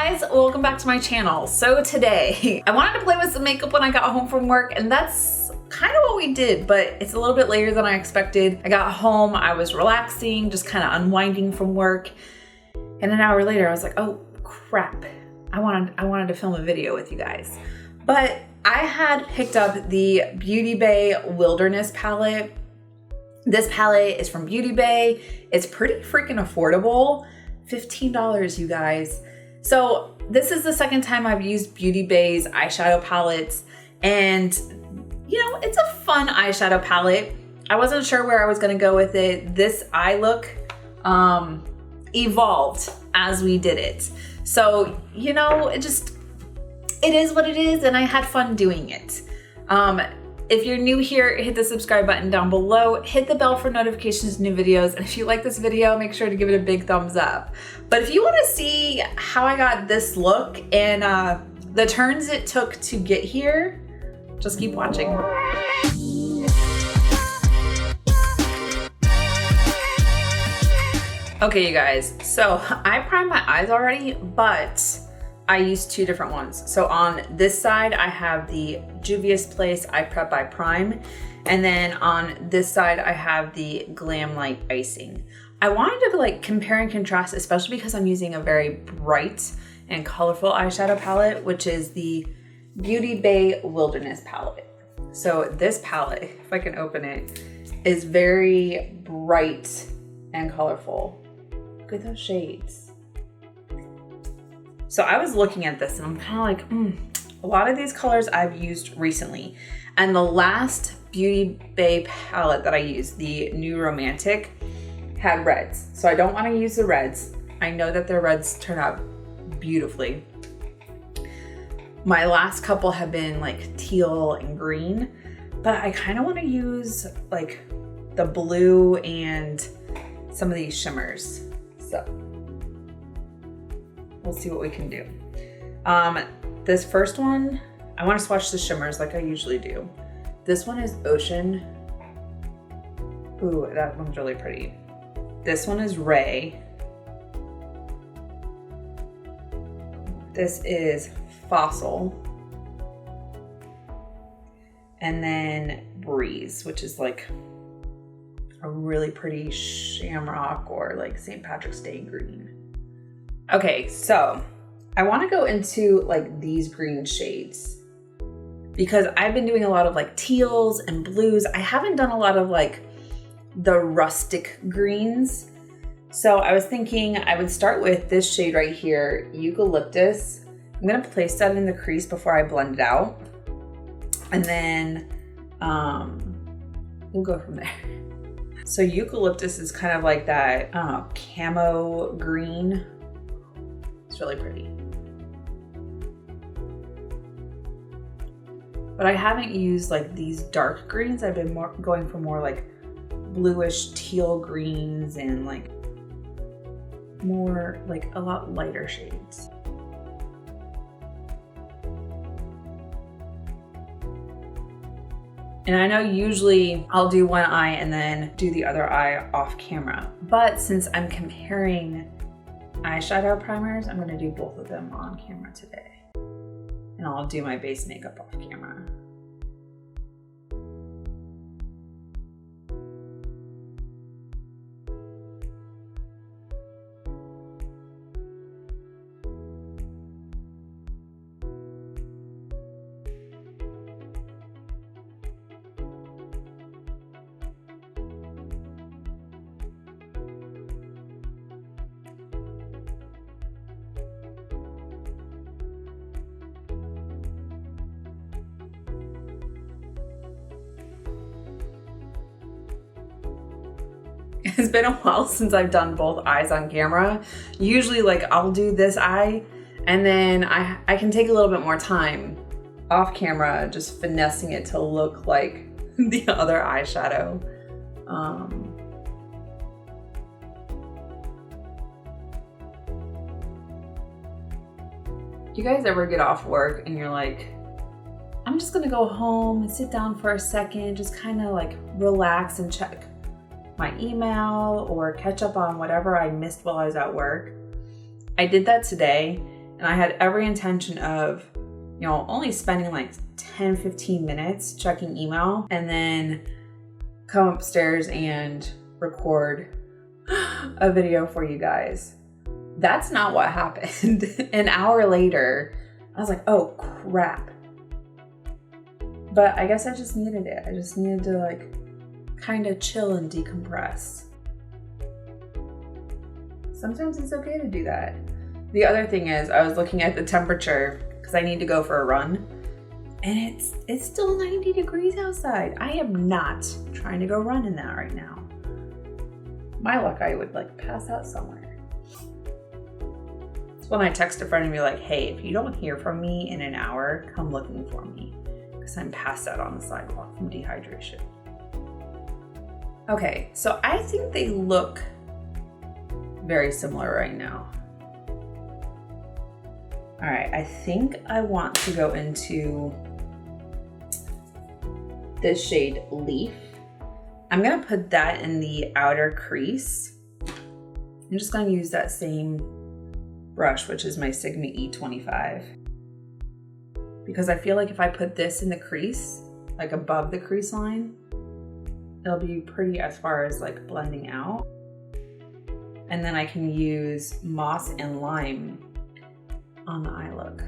guys, welcome back to my channel. So today, I wanted to play with some makeup when I got home from work, and that's kind of what we did, but it's a little bit later than I expected. I got home, I was relaxing, just kind of unwinding from work, and an hour later I was like, oh crap, I wanted to film a video with you guys. But I had picked up the Beauty Bay Wilderness palette. This palette is from Beauty Bay. It's pretty freaking affordable. $15, you guys. So this is the second time I've used Beauty Bay's eyeshadow palettes, and you know, it's a fun eyeshadow palette. I wasn't sure where I was gonna go with it. This eye look evolved as we did it. So, you know, it is what it is, and I had fun doing it. If you're new here, hit the subscribe button down below, hit the bell for notifications of new videos, and if you like this video, make sure to give it a big thumbs up. But if you wanna see how I got this look and the turns it took to get here, just keep watching. Okay, you guys, so I primed my eyes already, but I used two different ones. So on this side, I have the Juvia's Place Eye Prep by Prime. And then on this side, I have the Glam Light Icing. I wanted to like compare and contrast, especially because I'm using a very bright and colorful eyeshadow palette, which is the Beauty Bay Wilderness palette. So this palette, if I can open it, is very bright and colorful. Look at those shades. So I was looking at this and I'm kind of like, a lot of these colors I've used recently. And the last Beauty Bay palette that I used, the New Romantic, had reds. So I don't want to use the reds. I know that their reds turn out beautifully. My last couple have been like teal and green, but I kind of want to use like the blue and some of these shimmers. So we'll see what we can do. This first one, I want to swatch the shimmers like I usually do. This one is Ocean. Ooh, that one's really pretty. This one is Ray. This is Fossil. And then Breeze, which is like a really pretty shamrock or like St. Patrick's Day green. Okay, so I want to go into like these green shades because I've been doing a lot of like teals and blues. I haven't done a lot of like the rustic greens. So I was thinking I would start with this shade right here, Eucalyptus. I'm gonna place that in the crease before I blend it out. And then we'll go from there. So Eucalyptus is kind of like that, I don't know, camo green. It's really pretty. But I haven't used like these dark greens. I've been going for more like bluish teal greens and like more like a lot lighter shades. And I know usually I'll do one eye and then do the other eye off camera. But since I'm comparing eyeshadow primers, I'm gonna do both of them on camera today. And I'll do my base makeup off camera. It's been a while since I've done both eyes on camera. Usually like I'll do this eye and then I can take a little bit more time off camera just finessing it to look like the other eyeshadow. Do you guys ever get off work and you're like, I'm just gonna go home and sit down for a second, just kind of like relax and check my email or catch up on whatever I missed while I was at work? I did that today And I had every intention of, you know, only spending like 10, 15 minutes checking email and then come upstairs and record a video for you guys. That's not what happened. An hour later, I was like, oh crap. But I guess I just needed it. I just needed to like kind of chill and decompress. Sometimes it's okay to do that. The other thing is I was looking at the temperature because I need to go for a run and it's still 90 degrees outside. I am not trying to go run in that right now. My luck, I would like pass out somewhere. It's when I text a friend and be like, hey, if you don't hear from me in an hour, come looking for me because I'm passed out on the sidewalk from dehydration. Okay, so I think they look very similar right now. All right, I think I want to go into this shade Leaf. I'm gonna put that in the outer crease. I'm just gonna use that same brush, which is my Sigma E25. Because I feel like if I put this in the crease, like above the crease line, it'll be pretty as far as like blending out. And then I can use Moss and Lime on the eye look.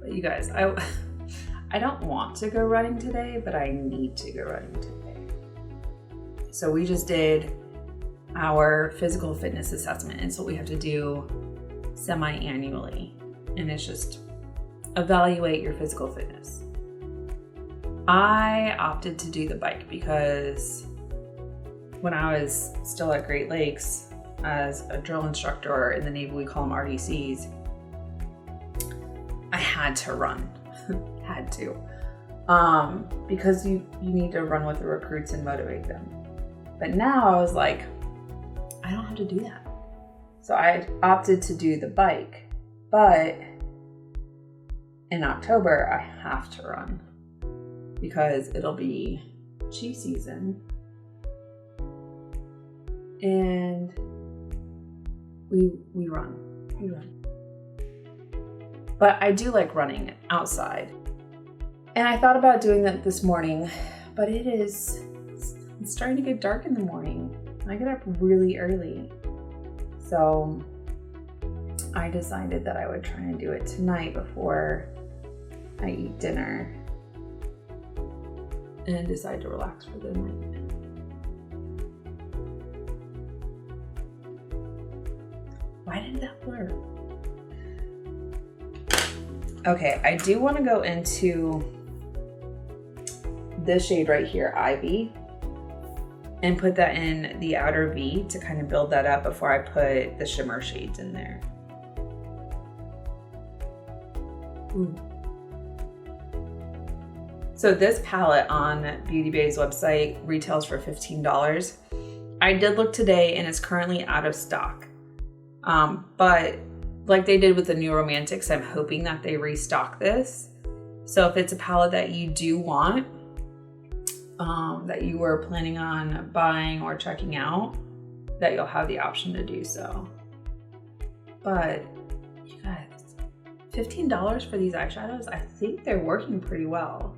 But you guys, I don't want to go running today, but I need to go running today. So we just did our physical fitness assessment. It's what we have to do semi-annually. And it's just evaluate your physical fitness. I opted to do the bike because when I was still at Great Lakes as a drill instructor in the Navy, we call them RDCs, I had to run, had to, because you need to run with the recruits and motivate them. But now I was like, I don't have to do that. So I opted to do the bike, but in October I have to run because it'll be cheese season. And we run. But I do like running outside. And I thought about doing that this morning, but it's starting to get dark in the morning. I get up really early. So I decided that I would try and do it tonight before I eat dinner and decide to relax for the night. Why did that blur? Okay, I do want to go into this shade right here, Ivy, and put that in the outer V to kind of build that up before I put the shimmer shades in there. Ooh. So this palette on Beauty Bay's website retails for $15. I did look today and it's currently out of stock. But like they did with the New Romantics, I'm hoping that they restock this. So if it's a palette that you do want, that you were planning on buying or checking out, that you'll have the option to do so. But you guys, $15 for these eyeshadows, I think they're working pretty well.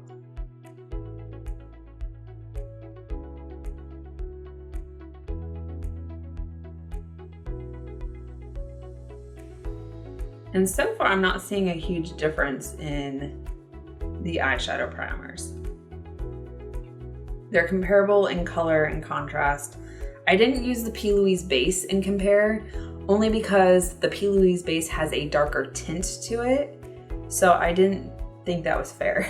And so far, I'm not seeing a huge difference in the eyeshadow primers. They're comparable in color and contrast. I didn't use the P. Louise base in Compare, only because the P. Louise base has a darker tint to it, so I didn't think that was fair.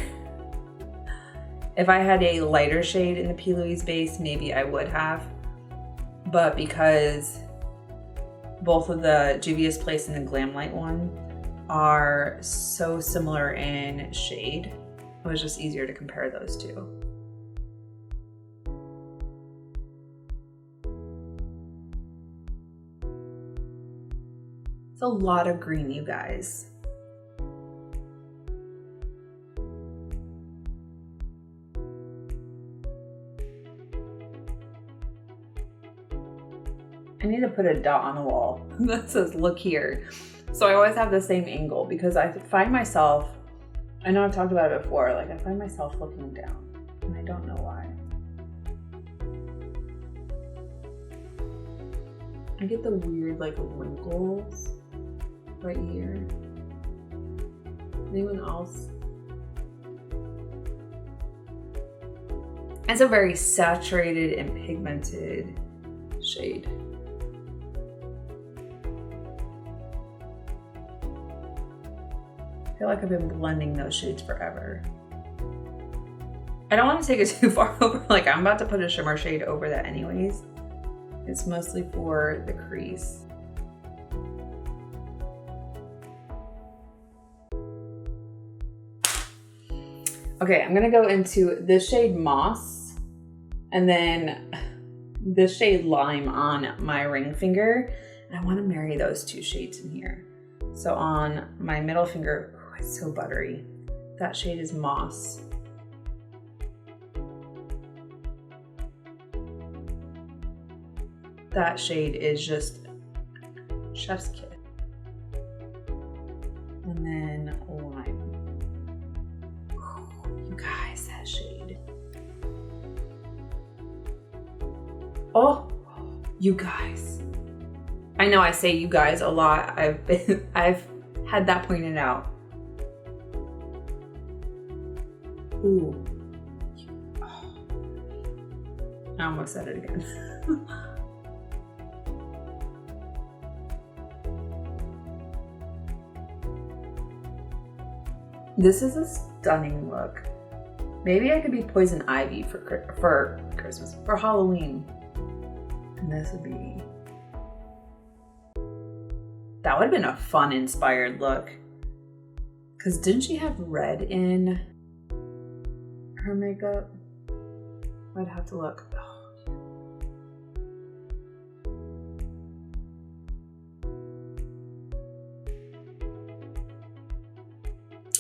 If I had a lighter shade in the P. Louise base, maybe I would have, but because both of the Juvia's Place and the Glamlight one are so similar in shade, it was just easier to compare those two. It's a lot of green, you guys. I need to put a dot on the wall that says look here. So I always have the same angle because I find myself, I know I've talked about it before, like I find myself looking down and I don't know why. I get the weird like wrinkles right here. Anyone else? It's a very saturated and pigmented shade. I feel like I've been blending those shades forever. I don't want to take it too far over. Like I'm about to put a shimmer shade over that anyways. It's mostly for the crease. Okay, I'm gonna go into this shade Moss and then this shade Lime on my ring finger. And I wanna marry those two shades in here. So on my middle finger, oh, it's so buttery. That shade is Moss. That shade is just Chef's Kiss. And then Lime. Oh, you guys, that shade. Oh, you guys. I know I say you guys a lot. I've had that pointed out. Ooh. Oh. I almost said it again. This is a stunning look. Maybe I could be Poison Ivy for Christmas, for Halloween. And this would be, that would have been a fun inspired look. Cause didn't she have red in her makeup? I'd have to look. Oh.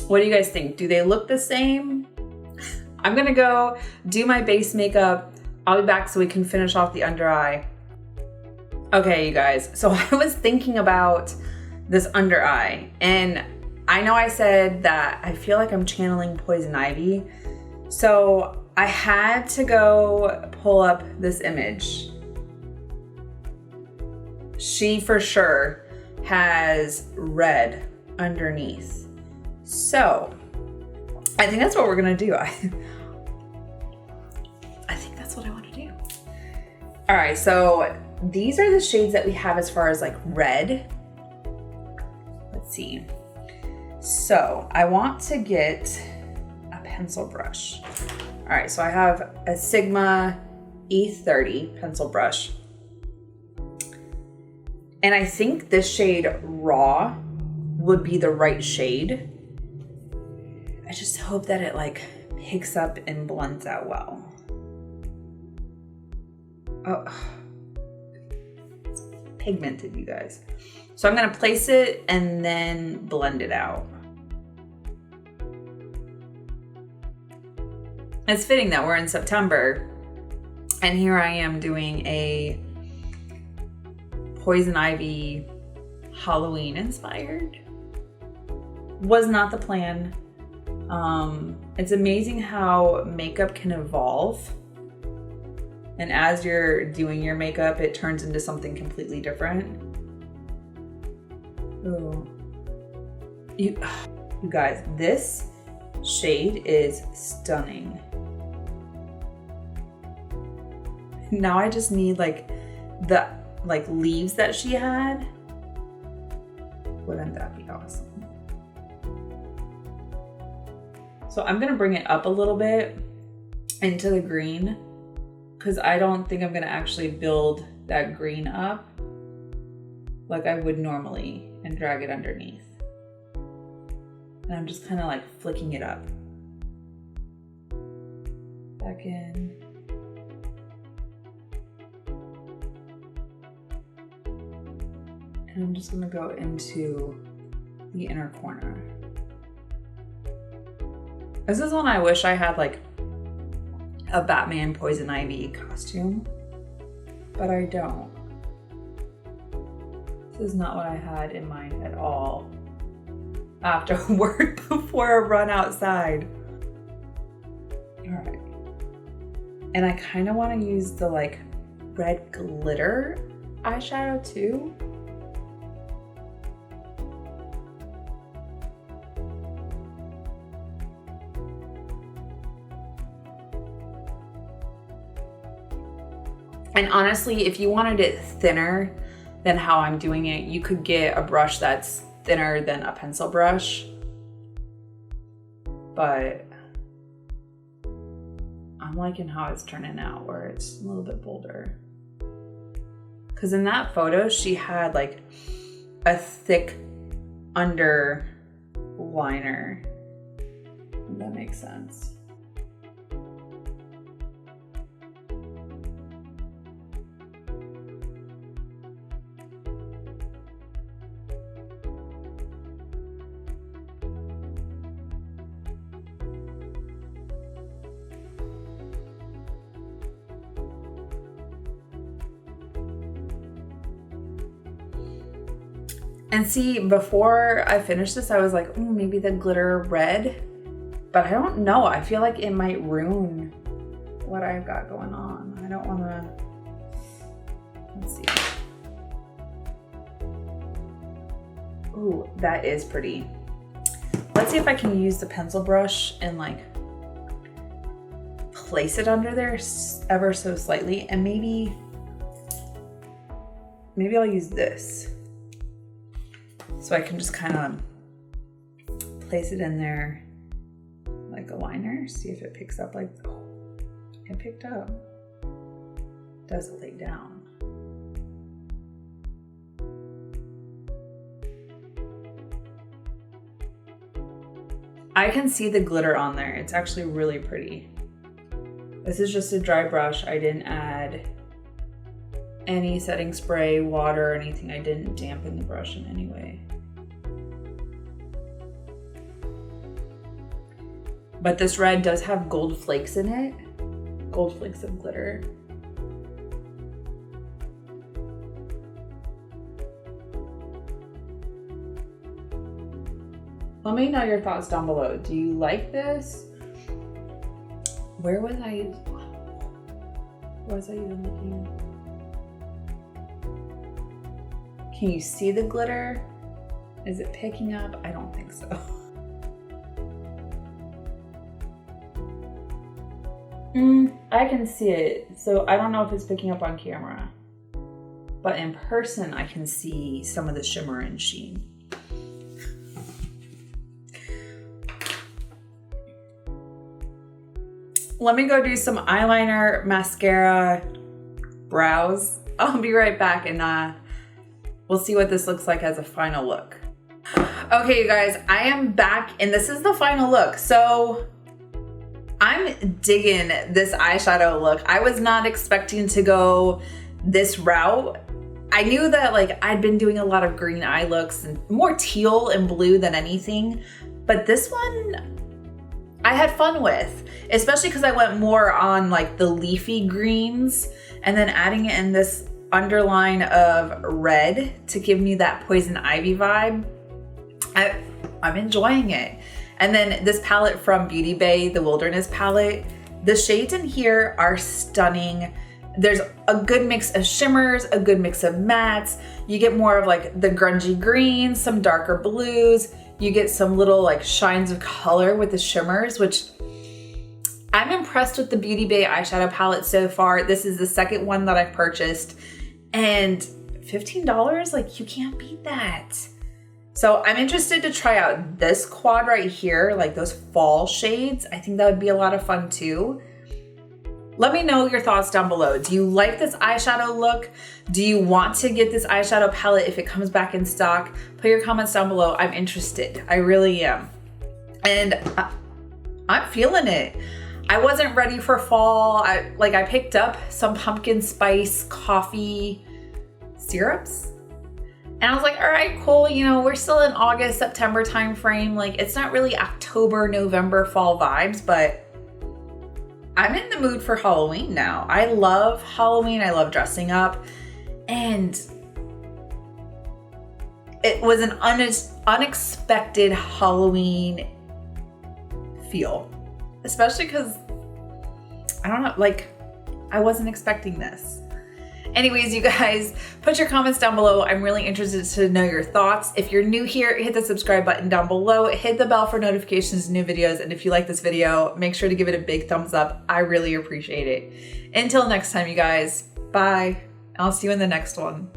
What do you guys think? Do they look the same? I'm gonna go do my base makeup. I'll be back so we can finish off the under eye. Okay, you guys, so I was thinking about this under eye, and I know I said that I feel like I'm channeling Poison Ivy. So I had to go pull up this image. She for sure has red underneath. So I think that's what we're gonna do. I think that's what I wanna do. All right, so these are the shades that we have as far as like red. Let's see. So I want to get a pencil brush. All right, so I have a Sigma E30 pencil brush. And I think this shade Raw would be the right shade. I just hope that it like picks up and blends out well. Oh, it's pigmented, you guys. So I'm gonna place it and then blend it out. It's fitting that we're in September and here I am doing a Poison Ivy Halloween inspired. Was not the plan. It's amazing how makeup can evolve. And as you're doing your makeup, it turns into something completely different. Ooh. You guys, this shade is stunning. Now I just need like the leaves that she had. Wouldn't that be awesome? So I'm gonna bring it up a little bit into the green because I don't think I'm gonna actually build that green up like I would normally and drag it underneath. And I'm just kind of like flicking it up. Back in. And I'm just gonna go into the inner corner. This is one I wish I had like a Batman Poison Ivy costume, but I don't. This is not what I had in mind at all after work before a run outside. All right. And I kind of want to use the like red glitter eyeshadow too. And honestly, if you wanted it thinner than how I'm doing it, you could get a brush that's thinner than a pencil brush. But I'm liking how it's turning out, where it's a little bit bolder. Because in that photo, she had like a thick under liner. If that makes sense. And see, before I finished this, I was like, maybe the glitter red, but I don't know. I feel like it might ruin what I've got going on. I don't want to, let's see. Ooh, that is pretty. Let's see if I can use the pencil brush and like place it under there ever so slightly. And maybe I'll use this. So I can just kind of place it in there like a liner, see if it picks up like, oh, it picked up. Does it lay down? I can see the glitter on there. It's actually really pretty. This is just a dry brush. I didn't add any setting spray, water, or anything. I didn't dampen the brush in any way. But this red does have gold flakes in it. Gold flakes of glitter. Let me know your thoughts down below. Do you like this? Where was I even looking? Can you see the glitter? Is it picking up? I don't think so. I can see it, so I don't know if it's picking up on camera, but in person I can see some of the shimmer and sheen. Let me go do some eyeliner, mascara, brows. I'll be right back and we'll see what this looks like as a final look. Okay, you guys, I am back and this is the final look. So I'm digging this eyeshadow look. I was not expecting to go this route. I knew that like I'd been doing a lot of green eye looks and more teal and blue than anything, but this one I had fun with, especially because I went more on like the leafy greens and then adding it in this underline of red to give me that poison ivy vibe. I'm enjoying it. And then this palette from Beauty Bay, the Wilderness palette, the shades in here are stunning. There's a good mix of shimmers, a good mix of mattes. You get more of like the grungy greens, some darker blues. You get some little like shines of color with the shimmers, which I'm impressed with the Beauty Bay eyeshadow palette so far. This is the second one that I've purchased and $15, like you can't beat that. So I'm interested to try out this quad right here, like those fall shades. I think that would be a lot of fun too. Let me know your thoughts down below. Do you like this eyeshadow look? Do you want to get this eyeshadow palette if it comes back in stock? Put your comments down below. I'm interested. I really am. And I'm feeling it. I wasn't ready for fall. I picked up some pumpkin spice coffee syrups. And I was like, all right, cool. You know, we're still in August, September time frame. Like it's not really October, November, fall vibes, but I'm in the mood for Halloween now. I love Halloween. I love dressing up. And it was an unexpected Halloween feel, especially because, I don't know, like, I wasn't expecting this. Anyways, you guys, put your comments down below. I'm really interested to know your thoughts. If you're new here, hit the subscribe button down below, hit the bell for notifications of new videos, and if you like this video, make sure to give it a big thumbs up. I really appreciate it. Until next time, you guys, bye. I'll see you in the next one.